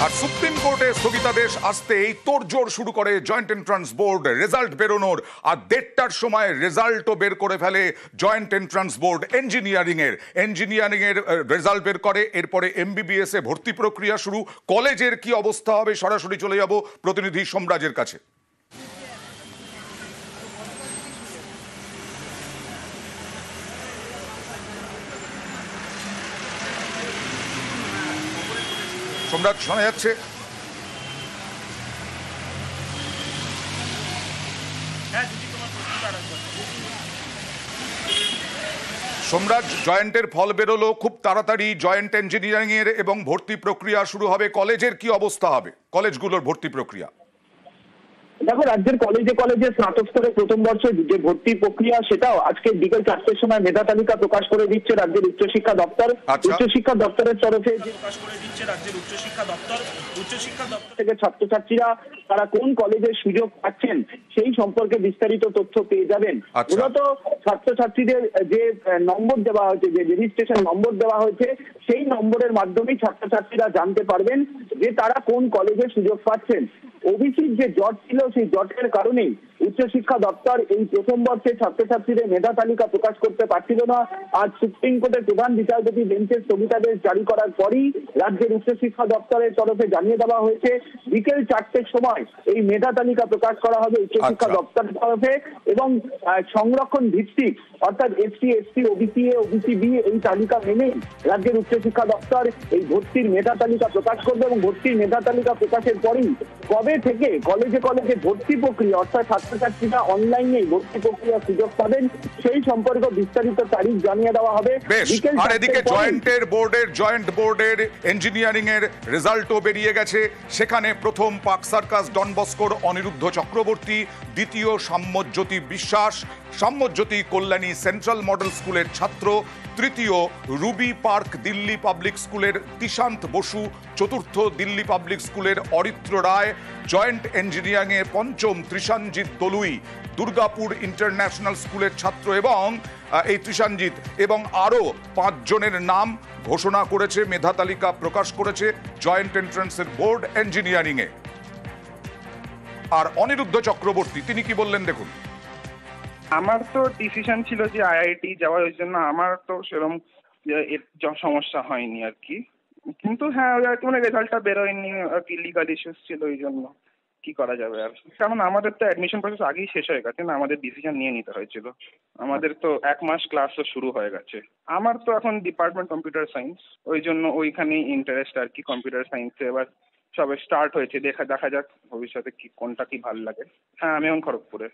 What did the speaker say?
আর supreme কোর্টে স্থগিতাদেশ আসতেই তোড়জোড় শুরু করে জয়েন্ট এন্ট্রান্স বোর্ড। রেজাল্ট বেরোনোর আর 1:30টার সময় রেজাল্টও বের করে ফেলে জয়েন্ট এন্ট্রান্স বোর্ড ইঞ্জিনিয়ারিং এর রেজাল্ট বের করে। এরপরে এমবিবিএস এ ভর্তি প্রক্রিয়া শুরু। কলেজের কি অবস্থা হবে সরাসরি চলে যাব প্রতিনিধি সোমরাজের কাছে। সোমরাজ, শোনা যাচ্ছে? সোমরাজ, জয়েন্টের ফল বেরোলো খুব তাড়াতাড়ি, জয়েন্ট ইঞ্জিনিয়ারিং এর এবং ভর্তি প্রক্রিয়া শুরু হবে। কলেজের কি অবস্থা হবে, কলেজগুলোর ভর্তি প্রক্রিয়া? দেখো, রাজ্যের কলেজে স্নাতক স্তরে প্রথম বর্ষে যে ভর্তি প্রক্রিয়া সেটাও আজকে বিকেল 4টের সময় মেধা তালিকা প্রকাশ করে দিচ্ছে রাজ্যের উচ্চশিক্ষা দপ্তর। উচ্চশিক্ষা দপ্তরের তরফে প্রকাশ করে দিচ্ছে রাজ্যের উচ্চশিক্ষা দপ্তর থেকে ছাত্রছাত্রীরা তারা কোন কলেজে সুযোগ পাচ্ছেন সেই সম্পর্কে বিস্তারিত তথ্য পেয়ে যাবেন। মূলত ছাত্রছাত্রীদের যে নম্বর দেওয়া হয়েছে, যে রেজিস্ট্রেশন নম্বর দেওয়া হয়েছে, সেই নম্বরের মাধ্যমেই ছাত্রছাত্রীরা জানতে পারবেন যে তারা কোন কলেজে সুযোগ পাচ্ছেন। ওবিসির যে জট ছিল সেই জটের কারণেই উচ্চশিক্ষা দপ্তর এই প্রথম বর্ষে ছাত্রছাত্রীদের মেধা তালিকা প্রকাশ করতে পারছিল না। আজ সুপ্রিম কোর্টের প্রধান বিচারপতি বেঞ্চের স্থগিতাদেশ জারি করার পরই রাজ্যের উচ্চশিক্ষা দপ্তরের তরফে জানিয়ে দেওয়া হয়েছে বিকেল 4টের সময় এই মেধা তালিকা প্রকাশ করা হবে উচ্চশিক্ষা দপ্তরের তরফে, এবং সংরক্ষণ ভিত্তিক অর্থাৎ SC, ST, OBC A, OBC B এই তালিকা মেনেই রাজ্যের উচ্চশিক্ষা দপ্তর এই ভর্তির মেধা তালিকা প্রকাশ করবে। এবং ভর্তির মেধা তালিকা প্রকাশের পরই কবে থেকে কলেজে ভর্তি প্রক্রিয়া অর্থাৎ ছাত্রছাত্রীরা অনলাইনে ভর্তি প্রক্রিয়ার সুযোগ পাবেন সেই সম্পর্কে বিস্তারিত তারিখ জানিয়ে দেওয়া হবে। আর এদিকে জয়েন্ট বোর্ডের ইঞ্জিনিয়ারিং এর রেজাল্টও বেরিয়ে গেছে। সেখানে প্রথম পাক সার্কাস ডন বস্কোর অনিরুদ্ধ চক্রবর্তী, দ্বিতীয় সাম্যজ্যোতি বিশ্বাস, সাম্যজ্যোতি কল্যাণী সেন্ট্রাল মডেল স্কুলের ছাত্র, তৃতীয় রুবি পার্ক দিল্লি পাবলিক স্কুলের দিশান্ত বসু, চতুর্থ দিল্লি পাবলিক স্কুলের অরিত্র রায়, জয়েন্ট ইঞ্জিনিয়ারিং এ পঞ্চম ত্রিশানজিৎ দলুই, দুর্গাপুর ইন্টারন্যাশনাল স্কুলের ছাত্র এবং এই ত্রিশানজিৎ এবং আরও 5 জনের নাম ঘোষণা করেছে, মেধা তালিকা প্রকাশ করেছে জয়েন্ট এন্ট্রান্সের বোর্ড ইঞ্জিনিয়ারিং এ। আর অনিরুদ্ধ চক্রবর্তী তিনি কি বললেন দেখুন। আমার তো ডিসিশন ছিল যে আইআইটি যাওয়ার, ওই জন্য আমার তো সেরকম সমস্যা হয়নি আর কি। কিন্তু হ্যাঁ, মানে রেজাল্টটা বেরোয়নি আর কি, লিগাল ইস্যুস ছিল, ওই জন্য কি করা যাবে আর। কারণ আমাদের তো অ্যাডমিশন প্রসেস আগেই শেষ হয়ে গেছে না, আমাদের ডিসিশন নিয়ে নিতে হয়েছিল। আমাদের তো 1 মাস ক্লাসও শুরু হয়ে গেছে। আমার তো এখন ডিপার্টমেন্ট কম্পিউটার সায়েন্স, ওই জন্য ওইখানেই ইন্টারেস্ট আর কি, কম্পিউটার সায়েন্সে। এবার সবে স্টার্ট হয়েছে, দেখা যাক ভবিষ্যতে কি কোনটা কি ভালো লাগে। হ্যাঁ, আমি এখন খড়গপুরে।